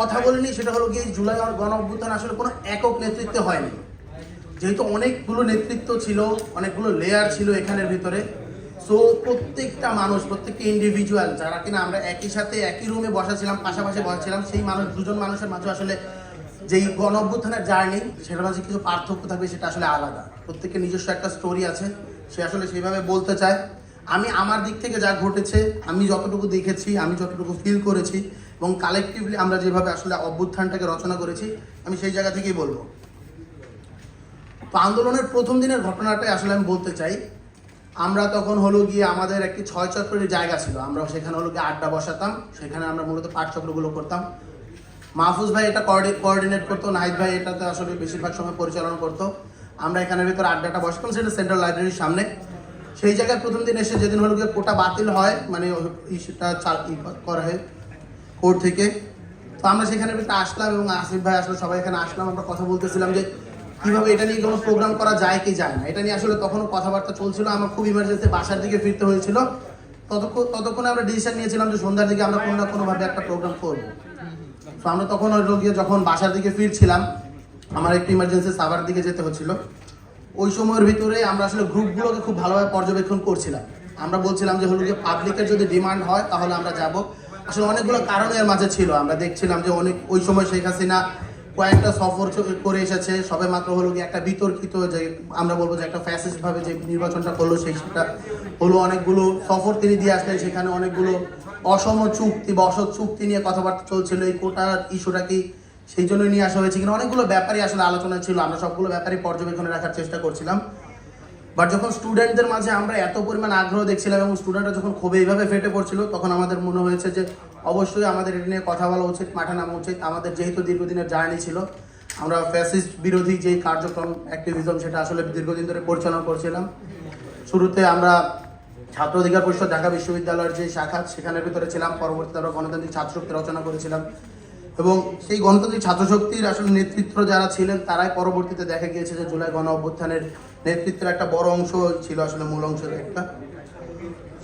কথা বলিনি সেটা হলো গিয়ে জুলাই গণ অভ্যুত্থান আসলে কোনো একক নেতৃত্বে হয়নি, যেহেতু অনেকগুলো নেতৃত্ব ছিল, অনেকগুলো লেয়ার ছিল এখানের ভিতরে। সো প্রত্যেকটা মানুষ, প্রত্যেকটা ইন্ডিভিজুয়াল যারা কিনা আমরা একই সাথে একই রুমে বসা ছিলাম, পাশাপাশি বসেছিলাম, সেই মানুষ দুজন মানুষের মাঝে আসলে যেই গণ অভ্যুত্থানের জার্নি সেটার মাঝে কিছু পার্থক্য থাকবে, সেটা আসলে আলাদা। প্রত্যেকের নিজস্ব একটা স্টোরি আছে, সে আসলে সেইভাবে বলতে চায়। আমি আমার দিক থেকে যা ঘটেছে, আমি যতটুকু দেখেছি, আমি যতটুকু ফিল করেছি এবং কালেকটিভলি আমরা যেভাবে আসলে অভ্যুত্থানটাকে রচনা করেছি, আমি সেই জায়গা থেকেই বলবো। তো আন্দোলনের প্রথম দিনের ঘটনাটাই আসলে আমি বলতে চাই। আমরা তখন হলো গিয়ে আমাদের একটি 6 চক্রের জায়গা ছিল, আমরা সেখানে হলো গিয়ে আড্ডা বসাতাম, সেখানে আমরা মূলত পাঠচক্রগুলো করতাম। মাহফুজ ভাই এটা কোঅর্ডিনেট করতো, নাহিদ ভাই এটাতে আসলে বেশিরভাগ সময় পরিচালনা করতো। আমরা এখানের ভিতরে আড্ডাটা বসাতাম, সেটা সেন্ট্রাল লাইব্রেরির সামনে। সেই জায়গায় প্রথম দিন এসে যেদিন হলো গিয়ে কোটা বাতিল হয়, মানে ইস্যুটা করা হয় কোর্ট থেকে, তো আমরা সেখানে ভিতরে আসলাম এবং আসিফ ভাই আসলে সবাই এখানে আসলাম। আমরা কথা বলতেছিলাম যে কীভাবে এটা নিয়ে কোনো প্রোগ্রাম করা যায় কি যায় না, এটা নিয়ে আসলে তখনও কথাবার্তা চলছিল। আমার খুব ইমার্জেন্সি বাসার দিকে ফিরতে হয়েছিল, ততক্ষণে আমরা ডিসিশন নিয়েছিলাম যে সন্ধ্যার দিকে আমরা কোনো না কোনোভাবে একটা প্রোগ্রাম করবো। তো আমরা তখন ওই গিয়ে যখন বাসার দিকে ফিরছিলাম, আমার একটু ইমার্জেন্সি সাভার দিকে যেতে হচ্ছিল। ওই সময়ের ভিতরে আমরা আসলে গ্রুপগুলোকে খুব ভালোভাবে পর্যবেক্ষণ করছিলাম। আমরা বলছিলাম যে হলো গিয়ে পাবলিকের যদি ডিমান্ড হয় তাহলে আমরা যাব। আসলে অনেকগুলো কারণের মাঝে ছিল, আমরা দেখছিলাম যে ওই সময় শেখ হাসিনা কয়েকটা সফর করে এসেছে, সবে মাত্র হলো গিয়ে একটা বিতর্কিত যে আমরা বলবো যে একটা ফ্যাসিস্ট ভাবে যে নির্বাচনটা করলো, সেটা হলো অনেকগুলো সফর তিনি দিয়ে আসলেন, সেখানে অনেকগুলো অসম চুক্তি বা অসৎ চুক্তি নিয়ে কথাবার্তা চলছিল। এই কোটার ইস্যুটা কি সেই জন্যই নিয়ে আসা হয়েছে কিনা, অনেকগুলো ব্যাপারই আসলে আলোচনা ছিল। আমরা সবগুলো ব্যাপারই পর্যবেক্ষণে রাখার চেষ্টা করছিলাম। বাট যখন স্টুডেন্টদের মাঝে আমরা এত পরিমাণ আগ্রহ দেখছিলাম এবং স্টুডেন্টরা যখন খুবই এইভাবে ফেটে পড়ছিল, তখন আমাদের মনে হয়েছে যে অবশ্যই আমাদের এটা নিয়ে কথা বলা উচিত, মাঠে নামা উচিত। আমাদের যেহেতু দীর্ঘদিনের জার্নি ছিল, আমরা ফ্যাসিস্ট বিরোধী যেই কার্যক্রম অ্যাক্টিভিজম সেটা আসলে দীর্ঘদিন ধরে পরিচালনা করছিলাম। শুরুতে আমরা ছাত্র অধিকার পরিষদ ঢাকা বিশ্ববিদ্যালয়ের যে শাখা, সেখানের ভিতরে ছিলাম। পরবর্তীতে আমরা গণতান্ত্রিক ছাত্রশক্তি রচনা করেছিলাম এবং সেই গণতান্ত্রিক ছাত্রশক্তির আসলে নেতৃত্ব যারা ছিলেন তারাই পরবর্তীতে দেখা গিয়েছে যে জুলাই গণ অভ্যুত্থানের নেতৃত্বের একটা বড় অংশ ছিল, আসলে মূল অংশের একটা।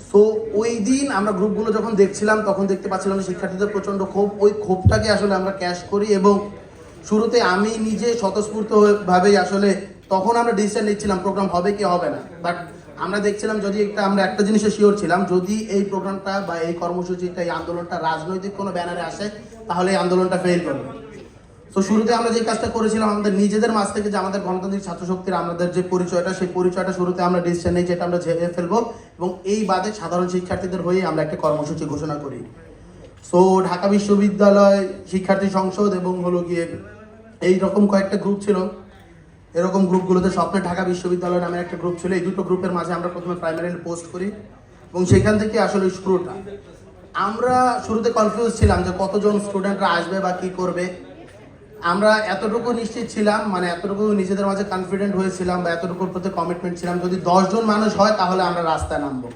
সো ওই দিন আমরা গ্রুপগুলো যখন দেখছিলাম, তখন দেখতে পাচ্ছিলাম যে শিক্ষার্থীদের প্রচণ্ড ক্ষোভ। ওই ক্ষোভটাকে আসলে আমরা ক্যাশ করি এবং শুরুতে আমি নিজে স্বতঃস্ফূর্তভাবেই আসলে তখন আমরা ডিসিশন নিচ্ছিলাম প্রোগ্রাম হবে কি হবে না। বাট আমরা দেখছিলাম যদি আমরা একটা জিনিসে শিওর ছিলাম, যদি এই প্রোগ্রামটা বা এই কর্মসূচিটা, এই আন্দোলনটা রাজনৈতিক কোনো ব্যানারে আসে তাহলে এই আন্দোলনটা ফেল করবে। তো শুরুতে আমরা যে কাজটা করেছিলাম, আমাদের নিজেদের মাঝ থেকে যে আমাদের গণতান্ত্রিক ছাত্রশক্তির আমাদের যে পরিচয়টা, সেই পরিচয়টা শুরুতে আমরা ডিসিশন নিই যেটা আমরা ঝেড়ে ফেলবো এবং এই বাদে সাধারণ শিক্ষার্থীদের হয়ে আমরা একটা কর্মসূচি ঘোষণা করি। সো ঢাকা বিশ্ববিদ্যালয় শিক্ষার্থী সংসদ এবং হলো গিয়ে এইরকম কয়েকটা গ্রুপ ছিল, এরকম গ্রুপগুলোতে স্বপ্নে ঢাকা বিশ্ববিদ্যালয় নামের একটা গ্রুপ ছিল। এই দুটো গ্রুপের মাঝে আমরা প্রথমে প্রাইমারিলি পোস্ট করি এবং সেখান থেকে আসলে শুরুটা। আমরা শুরুতে কনফিউজ ছিলাম যে কতজন স্টুডেন্টরা আসবে বা কী করবে। আমরা এতটুকু নিশ্চিত ছিলাম, মানে এতটুকু নিজেদের মাঝে কনফিডেন্ট হয়েছিলাম বা এতটুকুর প্রতি কমিটমেন্ট ছিলাম, যদি 10 জন মানুষ হয় তাহলে আমরা রাস্তায় নামবো।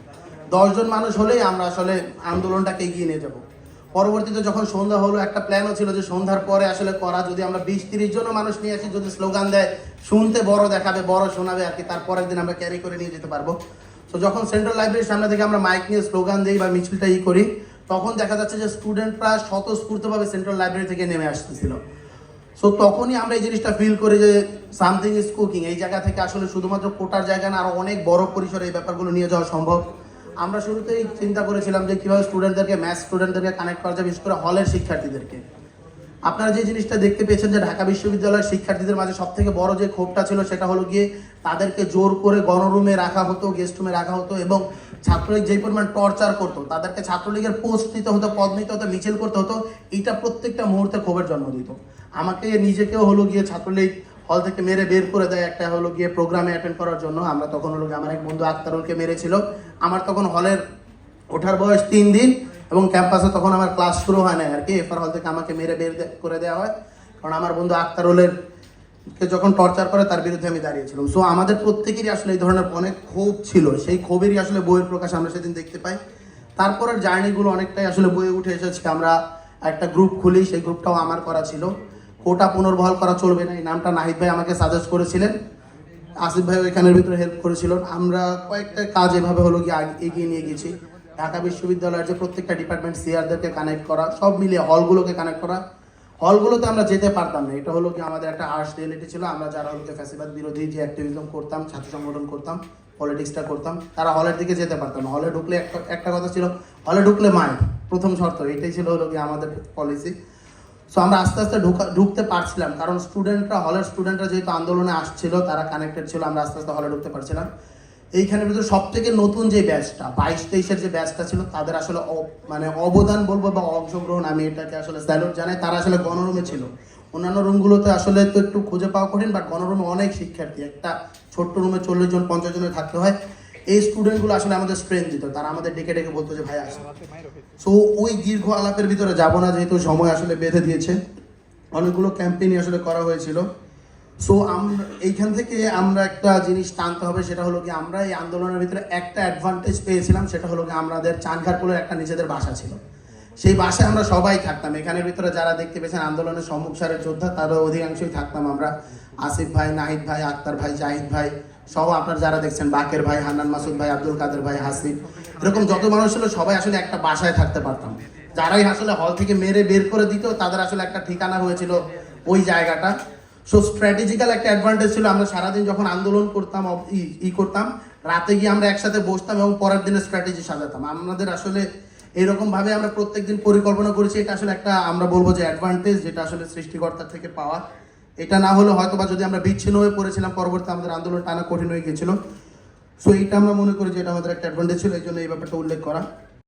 10 জন মানুষ হলেই আমরা আসলে আন্দোলনটাকে এগিয়ে নিয়ে যাব। পরবর্তীতে যখন সন্ধ্যা হলো, একটা প্ল্যানও ছিল যে সন্ধ্যার পরে আসলে করা, যদি আমরা 20-30 জনও মানুষ নিয়ে আসি, যদি স্লোগান দেয়, শুনতে বড় দেখাবে, বড় শোনাবে আর কি, তারপরের দিন আমরা ক্যারি করে নিয়ে যেতে পারবো। তো যখন সেন্ট্রাল লাইব্রেরির সামনে থেকে আমরা মাইক নিয়ে স্লোগান দিই বা মিছিলটা করি, তখন দেখা যাচ্ছে যে স্টুডেন্টরা স্বতঃস্ফূর্তভাবে সেন্ট্রাল লাইব্রেরি থেকে নেমে আসতেছিল। সো তখনই আমরা এই জিনিসটা ফিল করি যে সামথিং ইজ কুকিং। এই জায়গা থেকে আসলে শুধুমাত্র কোটার জায়গা না, আরও অনেক বড় পরিসরে এই ব্যাপারগুলো নিয়ে যাওয়া সম্ভব। আমরা শুরুতেই চিন্তা করেছিলাম যে কীভাবে স্টুডেন্টদেরকে কানেক্ট করা যায়, বিশেষ করে হলের শিক্ষার্থীদেরকে। আপনারা যে জিনিসটা দেখতে পেয়েছেন যে ঢাকা বিশ্ববিদ্যালয়ের শিক্ষার্থীদের মাঝে সব থেকে বড় যে ক্ষোভটা ছিল, সেটা হলো গিয়ে তাদেরকে জোর করে গণরুমে রাখা হতো, গেস্ট রুমে রাখা হতো এবং ছাত্রলীগ যেই পরিমাণ টর্চার করতো, তাদেরকে ছাত্রলীগের পোস্ট নিতে হতো, পদ নিতে হতো, মিছিল করতে হতো। এইটা প্রত্যেকটা মুহূর্তে ক্ষোভের জন্ম দিত। আমাকে নিজেকেও হলো গিয়ে ছাত্রলীগ হল থেকে মেরে বের করে দেয় একটা হলো গিয়ে প্রোগ্রামে অ্যাটেন্ড করার জন্য। আমরা তখন হলো গিয়ে আমার এক বন্ধু আক্তারুলকে মেরেছিল। আমার তখন হলের ওঠার বয়স 3 দিন এবং ক্যাম্পাসে তখন আমার ক্লাস শুরু হয় না আর কি। এফআর হল থেকে আমাকে মেরে বের করে দেওয়া হয়, কারণ আমার বন্ধু আক্তারুলের কে যখন টর্চার করে তার বিরুদ্ধে আমি দাঁড়িয়েছিলাম। সো আমাদের প্রত্যেকেরই আসলে এই ধরনের অনেক ক্ষোভ ছিল, সেই ক্ষোভেরই আসলে বইয়ের প্রকাশ আমরা সেদিন দেখতে পাই। তারপরের জার্নিগুলো অনেকটাই আসলে বইয়ে উঠে এসেছে। আমরা একটা গ্রুপ খুলি, সেই গ্রুপটাও আমার করা ছিল। কোটা পুনর্বহাল করা চলবে না, এই নামটা নাহিদ ভাই আমাকে সাজেস্ট করেছিলেন, আসিফ ভাই এখানের ভিতরে হেল্প করেছিল। আমরা কয়েকটা কাজ এভাবে হলো গিয়ে এগিয়ে নিয়ে গেছি। ঢাকা বিশ্ববিদ্যালয়ের যে প্রত্যেকটা ডিপার্টমেন্ট সিআরদেরকে কানেক্ট করা, সব মিলিয়ে হলগুলোকে কানেক্ট করা। হলগুলোতে আমরা যেতে পারতাম না। এটা হলো কি আমাদের একটা হার্শ রিয়েলিটি ছিল। আমরা যারা হলো ফ্যাসিবাদ বিরোধী যে অ্যাক্টিভিজম করতাম, ছাত্র সংগঠন করতাম, পলিটিক্সটা করতাম, তারা হলের দিকে যেতে পারতাম না। হলে ঢুকলে একটা কথা ছিল, হলে ঢুকলে মায়ের প্রথম শর্ত, এটাই ছিল হলো কি আমাদের পলিসি। সো আমরা আস্তে আস্তে ঢুকতে পারছিলাম, কারণ হলের স্টুডেন্টরা যেহেতু আন্দোলনে আসছিল, তারা কানেক্টেড ছিল, আমরা আস্তে আস্তে হলে ঢুকতে পারছিলাম। এইখানের ভিতরে সব থেকে নতুন যে ব্যাচটা 22-23-এর যে ব্যাচটা ছিল, তাদের আসলে মানে অবদান বলবো বা অংশগ্রহণ, আমি এটাকে আসলে স্যালুট জানাই। তারা আসলে গণরুমে ছিল। অন্যান্য রুমগুলোতে আসলে তো একটু খুঁজে পাওয়া কঠিন, বাট গণরুমে অনেক শিক্ষার্থী, একটা ছোট্ট রুমে 40 জন 50 জনের থাকতে হয়। এই স্টুডেন্টগুলো আসলে আমাদের স্ট্রেন্থ দিত, তারা আমাদের ডেকে ডেকে বলতো যে ভাই আসো। সো ওই দীর্ঘ আলাপের ভিতরে যাব না, যেহেতু সময় আসলে বেঁধে দিয়েছে। অনেকগুলো ক্যাম্পেইন আসলে করা হয়েছিল। সো আমরা এইখান থেকে আমরা একটা জিনিস টানতে হবে, সেটা হলো কি আমরা এই আন্দোলনের ভিতরে একটা অ্যাডভান্টেজ পেয়েছিলাম, সেটা হলো কি আমাদের চানখারপুলের একটা নিজেদের বাসা ছিল। সেই বাসায় আমরা সবাই থাকতাম। এখানের ভিতরে যারা দেখতে পেয়েছেন আন্দোলনের সম্মুখ সারের যোদ্ধা, তারও অধিকাংশই থাকতাম আমরা। আসিফ ভাই, নাহিদ ভাই, আক্তার ভাই, জাহিদ ভাই সহ আপনার যারা দেখছেন, বাকের ভাই, হান্নান মাসুদ ভাই, আব্দুল কাদের ভাই, হাসিফ, এরকম যত মানুষ ছিল সবাই আসলে একটা বাসায় থাকতে পারতাম। যারাই আসলে হল থেকে মেরে বের করে দিত, তাদের আসলে একটা ঠিকানা হয়েছিল ওই জায়গাটা। সো স্ট্র্যাটেজিক্যাল একটা অ্যাডভান্টেজ ছিল। আমরা সারাদিন যখন আন্দোলন করতাম, করতাম, রাতে গিয়ে আমরা একসাথে বসতাম এবং পরের দিনের স্ট্র্যাটেজি সাজাতাম। আমাদের আসলে এরকমভাবে আমরা প্রত্যেকদিন পরিকল্পনা করেছি। এটা আসলে একটা আমরা বলবো যে অ্যাডভান্টেজ, যেটা আসলে সৃষ্টিকর্তার থেকে পাওয়া। এটা না হলে হয়তো বা যদি আমরা বিচ্ছিন্ন হয়ে পড়েছিলাম, পরবর্তী আমাদের আন্দোলন টানা কঠিন হয়ে গিয়েছিল। সো এইটা আমরা মনে করি যে এটা আমাদের একটা অ্যাডভান্টেজ ছিল, এই জন্য এই ব্যাপারটা উল্লেখ করা।